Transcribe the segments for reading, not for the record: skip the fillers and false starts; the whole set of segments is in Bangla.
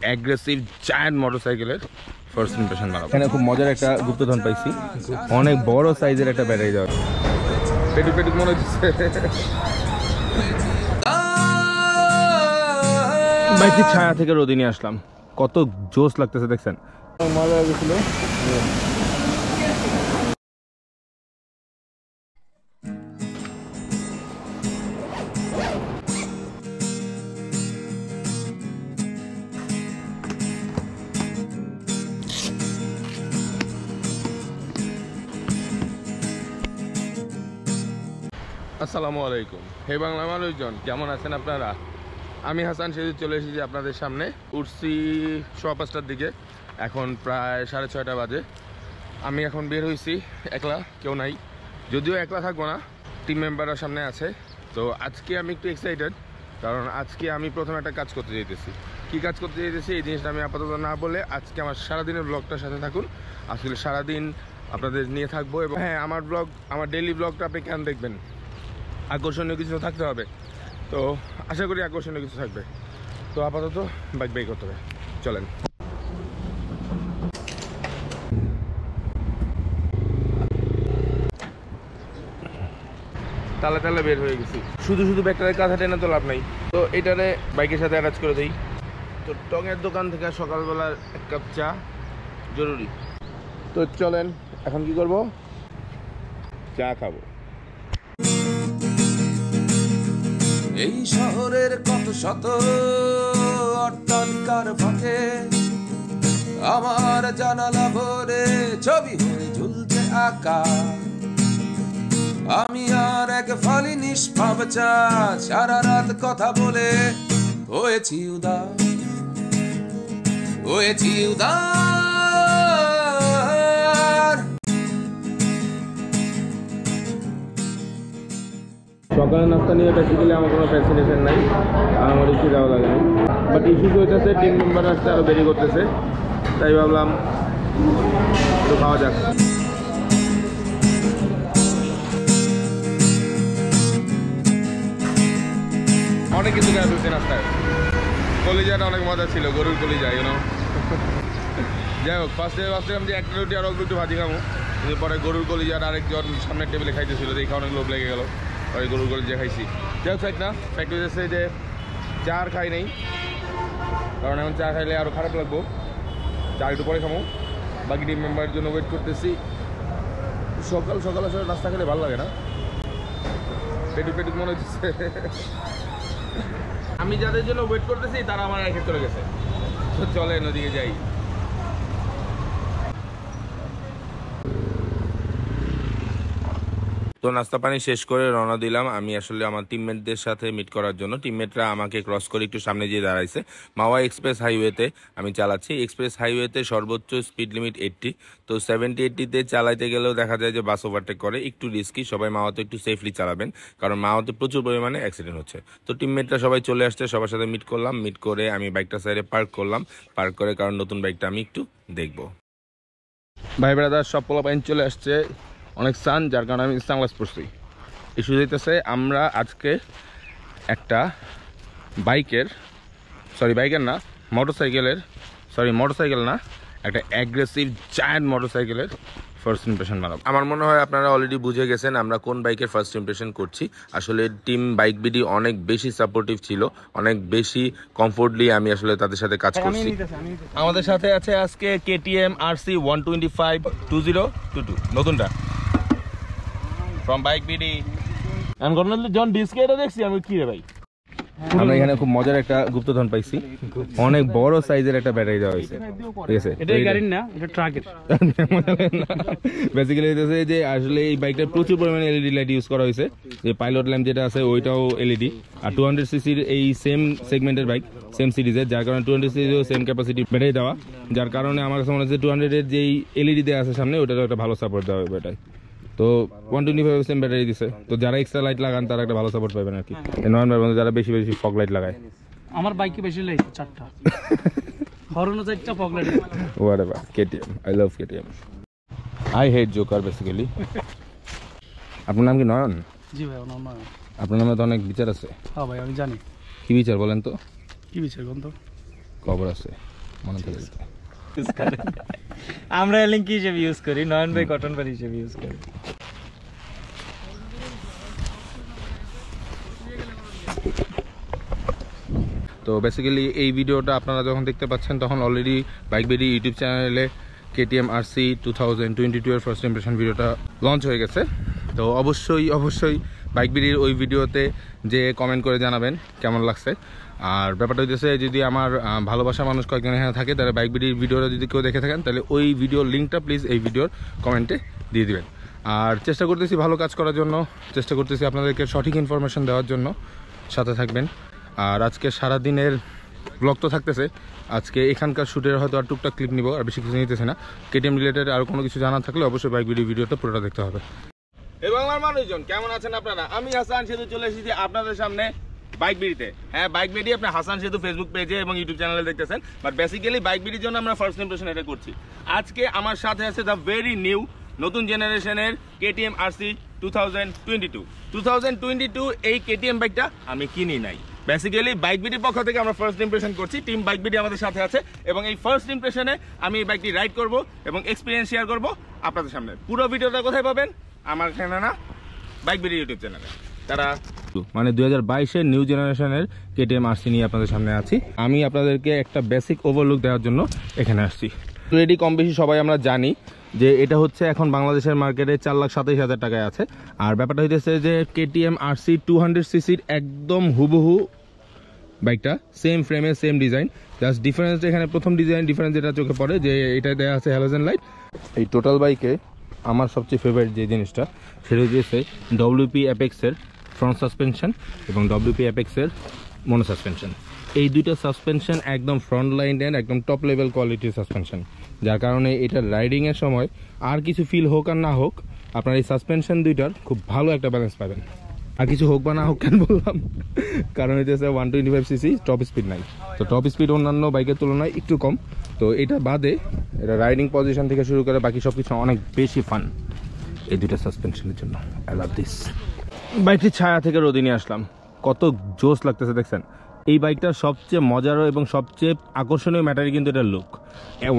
অ্যাগ্রেসিভ জায়ান্ট মোটরসাইকেলের ফার্স্ট ইমপ্রেশন বানাবো। এখানে খুব মজার একটা গুপ্তধন পাইছি, অনেক বড় সাইজের একটা ব্যাটারি দেওয়া। পেটু পেটু মনে হচ্ছে বাইকের ছায়া থেকে রোদে নিয়ে আসলাম, কত জোস লাগতেছে দেখছেন, মজা লাগছিল। আসসালামু আলাইকুম, হে বাংলা মানুষজন, কেমন আছেন আপনারা? আমি হাসান সেজু চলে এসেছি আপনাদের সামনে। উঠছি 5:15টার দিকে, এখন প্রায় 6:30 বাজে। আমি এখন বের হয়েছি একলা, কেউ নাই, যদিও একলা থাকবো না, টিম মেম্বাররা সামনে আছে। তো আজকে আমি একটু এক্সাইটেড, কারণ আজকে আমি প্রথম একটা কাজ করতে যেতেছি। কী কাজ করতে যেতেছি এই জিনিসটা আমি আপাতত না বলে আজকে আমার সারাদিনের ব্লগটার সাথে থাকুন। আসলে সারাদিন আপনাদের নিয়ে থাকবো, এবং হ্যাঁ, আমার ডেইলি ব্লগটা আপনি কেন দেখবেন, আকর্ষণীয় কিছু থাকতে হবে। তো আশা করি আকর্ষণীয় কিছু থাকবে। তো আপাতত বাইক করতে হবে, চলেন। তালে তালে বের হয়ে গেছি, শুধু ব্যাগটারে কাঁথা টেনে তো লাভ নাই, তো এটারে বাইকের সাথে অ্যাটাচ করে দিই। তো টঙের দোকান থেকে সকালবেলার 1 কাপ চা জরুরি। তো চলেন, এখন কি করব, চা খাবো। এই শহরের কত শত অট্টালিকার ফাঁকে আমার জানালা ভরে ছবি হয়ে ঝুলছে আঁকা। আমি আর এক ফালি নিষ্পাপ চা, সারা রাত কথা বলে হয়েছি উদাস। সকালে নাস্তা নিয়ে বেসিক্যালি আমার কোনো ফ্যাসিনেশন নাই, আর আমার ইচ্ছে যাওয়া লাগে না। বাট ইস্যু হইতেছে, টিম মেম্বার আসতে আরও দেরি করতেছে, তাই ভাবলাম একটু খাওয়া যাক। অনেক কিছু গায়ে ফেলছে নাস্তায়, কলিজাটা অনেক মজা ছিল, গরুর কলিজা, ইউনো। যাই হোক, ফার্স্টে ভাবছিলাম যে একটা রুটি আর অল্প একটু ভাজি খাবো, কিন্তু পরে গরুর কলিজার আরেকজন সামনের টেবিলে খাইতেছিল, দেখে অনেক লোভ লেগে গেল, পরে গরুর কলিজা খাইছি। যাই হোক, ফ্যাক্ট না, ফ্যাক্ট হয়েছে যে চা আর খাই নেই, কারণ এখন চা খাইলে আরও খারাপ লাগবো। চা একটু পরে খাবো, বাকি টিম মেম্বারের জন্য ওয়েট করতেছি। সকাল আসলে নাস্তা খেলে ভালো লাগে না, পেটু মনে হচ্ছে। আমি যাদের জন্য ওয়েট করতেছি তারা আমার রেখে চলে গেছে, তো চলেন ওদিকে যাই। তো নাস্তা পানি শেষ করে রওনা দিলাম আমি আসলে আমার টিমমেটদের সাথে মিট করার জন্য। টিমমেটরা আমাকে ক্রস করে একটু সামনে গিয়ে দাঁড়াইছে। মাওয়া এক্সপ্রেস হাইওয়েতে আমি চালাচ্ছি। এক্সপ্রেস হাইওয়েতে সর্বোচ্চ স্পিড লিমিট 80, তো 70-80-তে চালাইতে গেলেও দেখা যায় যে বাস ওভারটেক করে, একটু রিস্কি। সবাই মাওয়াতে একটু সেফলি চালাবেন, কারণ মাওয়াতে প্রচুর পরিমাণে অ্যাক্সিডেন্ট হচ্ছে। তো টিমমেটরা সবাই চলে আসছে, সবার সাথে মিট করলাম। মিট করে আমি বাইকটা সাইডে পার্ক করলাম, পার্ক করে কারণ নতুন বাইকটা আমি একটু দেখবো। ভাই ব্রাদার সব পোলাপাইন চলে আসছে, অনেক সান, যার কারণে আমি সানগ্লাস পরছি। ইস্যু হইতেছে, আমরা আজকে একটা মোটরসাইকেল না, একটা অ্যাগ্রেসিভ জায়ান্ট মোটরসাইকেলের ফার্স্ট ইমপ্রেশন বানাবো। আমার মনে হয় আপনারা অলরেডি বুঝে গেছেন আমরা কোন বাইকের ফার্স্ট ইমপ্রেশন করছি। আসলে টিম বাইক বিডি অনেক বেশি সাপোর্টিভ ছিল, অনেক বেশি কমফোর্টলি আমি আসলে তাদের সাথে কাজ করছি। আমাদের সাথে আছে আজকে KTM RC 125-2022 নতুনটা ফ্রম বাইক বিডি। আমি ঘটনাতে যখন ডিসকে এটা দেখছি আমি কি রে ভাই, আমরা এখানে খুব মজার একটা গুপ্তধন পাইছি, অনেক বড় সাইজের একটা ব্যাটারি দেওয়া হয়েছে, ঠিক আছে? এটা গাড়ির না, এটা ট্রাকের। বেসিক্যালি হইতেছে যে আসলে এই বাইকটা প্রচুর পরিমাণে এলইডি লাইট ইউজ করা হয়েছে। যে পাইলট ল্যাম্প যেটা আছে ওইটাও এলইডি, আর 200cc এই সেম সেগমেন্টের বাইক, সেম সিরিজের, যার কারণে 200cc সেম ক্যাপাসিটি ব্যাটারি দেওয়া, যার কারণে আমার কাছে মনে হচ্ছে 200-এর যেই এলইডি দেওয়া আছে সামনে ওটারও একটা ভালো সাপোর্ট দেওয়া হবে ব্যাটারি। তো 125 সেম ব্যাটারি দিছে, তো যারা এক্সট্রা লাইট লাগান তারা একটা ভালো সাপোর্ট পাবেন আর কি। নর্মাল যারা বেশি ফগ লাইট লাগায়, আমার বাইকে বেশি লাইট 4টা, হরনো 4টা, fog light. Whatever, KTM, I love KTM. I hate Joker basically. আপনার নাম কি নয়ন? জি ভাই, আমার নাম। আপনার নামে তো অনেক বিচার আছে। হ্যাঁ ভাই, আমি জানি। কি বিচার বলেন তো? কি বিচার কোন তো? খবর আছে মনে থাকে। আমরা লিঙ্ক হিসেবে ইউজ করি, নয়ন ভাই কটন বার হিসেবে ইউজ করি। তো বেসিক্যালি এই ভিডিওটা আপনারা যখন দেখতে পাচ্ছেন তখন অলরেডি বাইকবেরি ইউটিউব চ্যানেলে KTM RC 2022 এর ফার্স্ট ইমপ্রেশন ভিডিওটা লঞ্চ হয়ে গেছে। তো অবশ্যই বাইকবেরির ওই ভিডিওতে যে কমেন্ট করে জানাবেন কেমন লাগছে। আর ব্যাপারটা হচ্ছে যদি আমার ভালোবাসা মানুষ কয়েকজন এখানে থাকে তাহলে বাইকবেরির ভিডিওটা যদি কেউ দেখে থাকেন তাহলে ওই ভিডিওর লিঙ্কটা প্লিজ এই ভিডিওর কমেন্টে দিয়ে দিবেন। আর চেষ্টা করতেছি ভালো কাজ করার জন্য, চেষ্টা করতেছি আপনাদেরকে সঠিক ইনফরমেশন দেওয়ার জন্য, সাথে থাকবেন। আর আজকে সারাদিনের ব্লগ তো থাকতেছে, আজকে এখানকার শ্যুটের হয়তো আর টুকটাক ক্লিপ নিব, আর বেশি কিছু নিতেছে না। KTM রিলেটেড আর কোনো কিছু জানা থাকলে অবশ্যই বাইকবেরি ভিডিওটা পুরোটা দেখতে হবে। এই বাংলার মানুষজন কেমন আছেন আপনারা? আমি হাসান সেতু চলে এসেছি আপনাদের সামনে বাইকবেরিতে। হ্যাঁ, বাইকবেরি আপনি হাসান সেতু ফেসবুক পেজে এবং ইউটিউব চ্যানেলে দেখতেছেন, বাট বেসিক্যালি বাইকবেরির জন্য আমরা ফার্স্ট ইমপ্রেশন এটা করছি। আজকে আমার সাথে আছে দ্য ভেরি নিউ নতুন জেনারেশনের KTM RC 2022 এই KTM বাইকটা আমি কিনি নাই। বেসিক্যালি বাইকবেরির পক্ষ থেকে আমরা ফার্স্ট ইমপ্রেশন করছি, টিম বাইকবেরি আমাদের সাথে আছে এবং এই ফার্স্ট ইমপ্রেশনে আমি এই বাইকটি রাইড করব এবং এক্সপিরিয়েন্স শেয়ার করব আপনাদের সামনে। পুরো ভিডিওটা কোথায় পাবেন? আমার চ্যানেল না, বাইকবেরি ইউটিউব চ্যানেলে। তারা মানে 2022-এর নিউ জেনারেশনের KTM RC নিয়ে আপনাদের সামনে আছি। আমি আপনাদেরকে একটা বেসিক ওভারলুক দেওয়ার জন্য এখানে আসছি। রেডি কম বেশি সবাই আমরা জানি যে এটা হচ্ছে এখন বাংলাদেশের মার্কেটে 4,27,000 টাকায় আছে। আর ব্যাপারটা হইতেছে যে KTM RC 200cc একদম হুবহু বাইকটা, সেম ফ্রেমে সেম ডিজাইন, জাস্ট ডিফারেন্স এখানে প্রথম ডিফারেন্স যেটা চোখে পড়ে যে এটা দেওয়া আছে হ্যালোজেন লাইট। এই টোটাল বাইকে আমার সবচেয়ে ফেভারিট যে জিনিসটা সেটা হচ্ছে WP অ্যাপেক্সের ফ্রন্ট সাসপেনশন এবং WP অ্যাপেক্সের মনো সাসপেনশন। এই দুইটা সাসপেনশন একদম ফ্রন্ট লাইনের একদম টপ লেভেল কোয়ালিটির সাসপেনশন, যার কারণে এটা রাইডিংয়ের সময় আর কিছু ফিল হোক আর না হোক আপনার এই সাসপেনশন দুইটার খুব ভালো একটা ব্যালেন্স পাবেন। আর কিছু হোক বা না হোক কেন বললাম, কারণ এটা 125cc টপ স্পিড নাই, তো টপ স্পিড অন্যান্য বাইকের তুলনায় একটু কম। তো এটা বাদে এটা রাইডিং পজিশন থেকে শুরু করে বাকি সব কিছু অনেক বেশি ফান এই দুইটা সাসপেনশনের জন্য। I love this. বাইকটির ছায়া থেকে রোদে নিয়ে আসলাম, কত জোস লাগতেছে দেখছেন। এই বাইকটার সবচেয়ে মজারও এবং সবচেয়ে আকর্ষণীয় ম্যাটারই কিন্তু এটার লুক।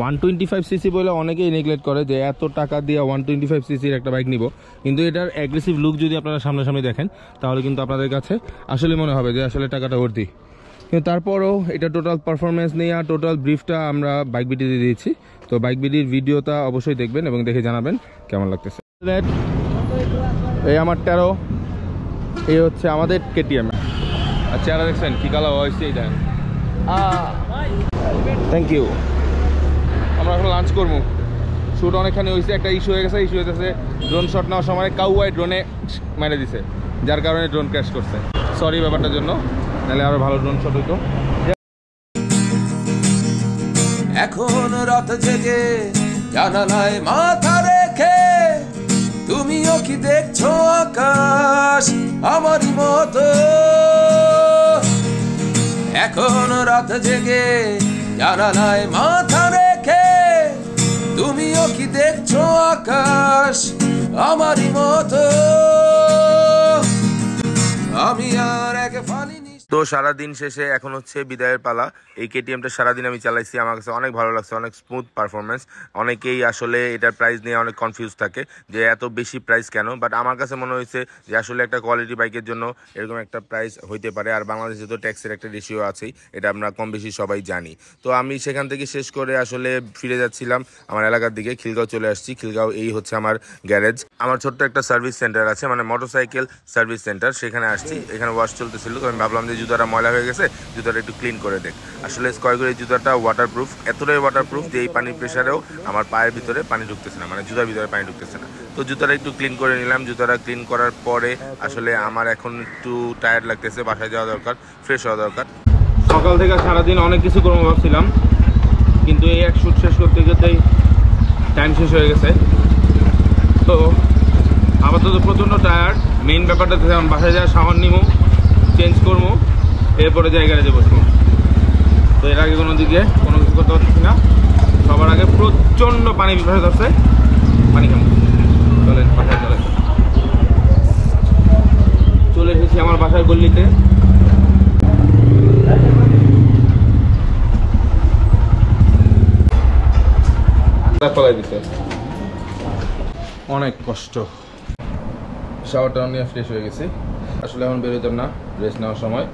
125cc বলে অনেকেই নেগলেক্ট করে যে এত টাকা দিয়ে 125cc-র একটা বাইক নিব, কিন্তু এটার অ্যাগ্রেসিভ লুক যদি আপনারা সামনাসামনি দেখেন তাহলে কিন্তু আপনাদের কাছে আসলে মনে হবে যে আসলে টাকাটা ভর্তি। কিন্তু তারপরও এটা টোটাল পারফরমেন্স নিয়ে টোটাল ব্রিফটা আমরা বাইকবিডিতে দিয়েছি। তো বাইকবিডির ভিডিওটা অবশ্যই দেখবেন এবং দেখে জানাবেন কেমন লাগতেছে। এই আমার 13, এই হচ্ছে আমাদের KTM। আচ্ছা, আর দেখছেন কি কালার হয়েছে এটা। Thank you. আমরা এখন লাঞ্চ করবো, শ্যুট অনেকখানি হয়েছে। একটা ইস্যু হয়ে গেছে, ইস্যু হয়েছে ড্রোন শট নেওয়ার সময় কাউয়াই ড্রোনে মেরে দিছে, যার কারণে ড্রোন ক্র্যাশ করছে। সরি ব্যাপারটার জন্য, নাহলে আরো ভালো ড্রোন শট হইতো। এখন রাত জেগে জানালায় মাথা রেখে তুমিও কি দেখছো আকাশ আমারই মতো? এখন রাত জেগে জানালায় মাথা রেখে তুমিও কি দেখছো আকাশ আমারই মতো? আমি আর এক ফালিনি। তো সারাদিন শেষে এখন হচ্ছে বিদায়ের পালা। এই KTM-টা সারাদিন আমি চালাইছি, আমার কাছে অনেক ভালো লাগছে, অনেক স্মুথ পারফরমেন্স। অনেকেই আসলে এটার প্রাইস নিয়ে অনেক কনফিউজ থাকে যে এত বেশি প্রাইস কেন, বাট আমার কাছে মনে হয়েছে যে আসলে একটা কোয়ালিটি বাইকের জন্য এরকম একটা প্রাইস হইতে পারে। আর বাংলাদেশে তো ট্যাক্সের একটা রেশিও আছেই, এটা আমরা কম বেশি সবাই জানি। তো আমি সেখান থেকে শেষ করে আসলে ফিরে যাচ্ছিলাম আমার এলাকার দিকে। খিলগাঁও চলে আসছি। খিলগাঁও এই হচ্ছে আমার গ্যারেজ। আমার ছোট্ট একটা সার্ভিস সেন্টার আছে, মানে মোটরসাইকেল সার্ভিস সেন্টার, সেখানে আসছি। এখানে ওয়াশ চলতেছিল, তো আমি ভাবলাম যে জুতাটা ময়লা হয়ে গেছে, জুতাটা একটু ক্লিন করে দেখ। আসলে স্কয়ারগুলোর এই জুতাটা ওয়াটারপ্রুফ, এতটাই ওয়াটারপ্রুফ যে এই পানির প্রেশারেও আমার পায়ের ভিতরে পানি ঢুকতেছে না, মানে জুতার ভিতরে পানি ঢুকতেছে না। তো জুতাটা একটু ক্লিন করে নিলাম। জুতাটা ক্লিন করার পরে আসলে আমার এখন একটু টায়ার্ড লাগতেছে, বাসায় যাওয়া দরকার, ফ্রেশ হওয়া দরকার। সকাল থেকে সারাদিন অনেক কিছু করবো ভাবছিলাম, কিন্তু এই এক শ্যুট শেষ করতে যেতেই টাইম শেষ হয়ে গেছে। তো আপাতত প্রচণ্ড টায়ার্ড। মেইন ব্যাপারটা হচ্ছে আমার বাসায় যাওয়া, শাওয়ার নিবো, চেঞ্জ করবো, এরপরে জায়গায় যে বসবো। তো এর আগে কোনো দিকে কোনো কিছু করতে পারছি না। সবার আগে প্রচণ্ড পানি বিভাগ আছে, পানি খাবো। চলেন বাসায় চলে এসেছি আমার বাসার গল্লিতে। ফলাই দিছে অনেক কষ্ট। শাওয়ারটা নিয়ে ফ্রেশ হয়ে গেছি। আসলে এখন বেরোতাম না, রেস্ট নেওয়ার সময়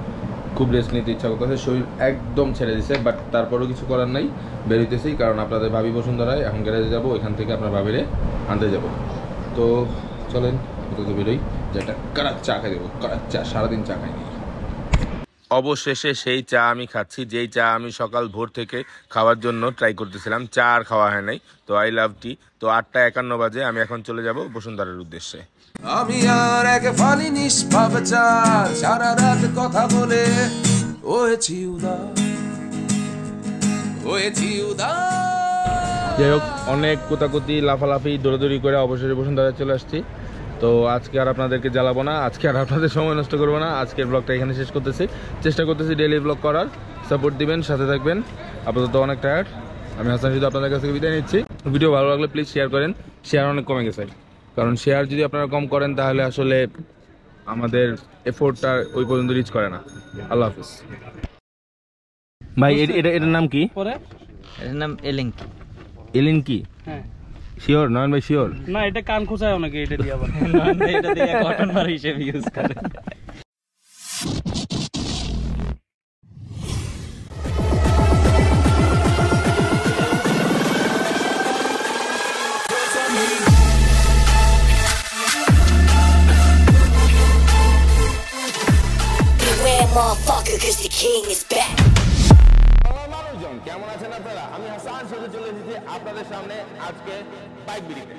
খুব রেস্ট নিতে ইচ্ছা করতেছে, শরীর একদম ছেড়ে দিছে, বাট তারপরেও কিছু করার নাই, বেরোতেছি। কারণ আপনাদের ভাবি বসুন্ধরায় এখন গ্যারেজে যাবো, ওইখান থেকে আপনার ভাবিরে আনতে যাব। তো চলেন কোথাও বেরোই, যে একটা কারাক চা খাই দেবো, কারাক চা, সারাদিন চা খাইনি। অবশেষে সেই চা আমি খাচ্ছি, যেই চা আমি সকাল ভোর থেকে খাওয়ার জন্য ট্রাই করতেছিলাম, চা আর খাওয়া হয় নাই। তো আই লাভ টি। তো 8:51 বাজে, আমি এখন চলে যাব বসুন্ধরার উদ্দেশ্যে। আমি আর এক ফালি নিষ্পাপ চাঁদ, সারা রাত কথা বলে হয়েছি উদাস, হয়েছি উদাস। যাই হোক, অনেক কোতাকুতি লাফালাফি দৌড়াদৌড়ি করে অবশেষে বসুন্ধরায় চলে আসছি। তো আজকে আর আপনাদেরকে জ্বালাবো না, আজকে আর আপনাদের সময় নষ্ট করবো না, আজকের ব্লগটা এখানে শেষ করতেছি। চেষ্টা করতেছি ডেইলি ব্লগ করার, সাপোর্ট দিবেন, সাথে থাকবেন। আপাতত অনেক টায়ার্ড, আমি হাসান শুধু আপনাদের কাছ থেকে বিদায় নিচ্ছি। ভিডিও ভালো লাগলে প্লিজ শেয়ার করেন, শেয়ার অনেক কমে গেছে, কারণ শেয়ার যদি আপনারা কম করেন তাহলে আসলে আমাদের এফোর্টটা ওই পর্যন্ত রিচ করে না। আল্লাহ হাফিজ ভাই। এটার নাম কি? পরে এর নাম এলিঙ্কি। এলিন কি? হ্যাঁ, শিওর নয়ন ভাই, শিওর? না এটা কান খোঁচায় অনেকে, এটা দিয়ে আবার নয়ন ভাই এটা দিয়ে কটন বার হিসেবে ইউজ করে। Beware, motherfucker, cause the king is back. মানুষজন কেমন আছেন আপনারা? আমি হাসান শুধু চলে এসেছি আপনাদের সামনে আজকে বাইক বিড়িতে।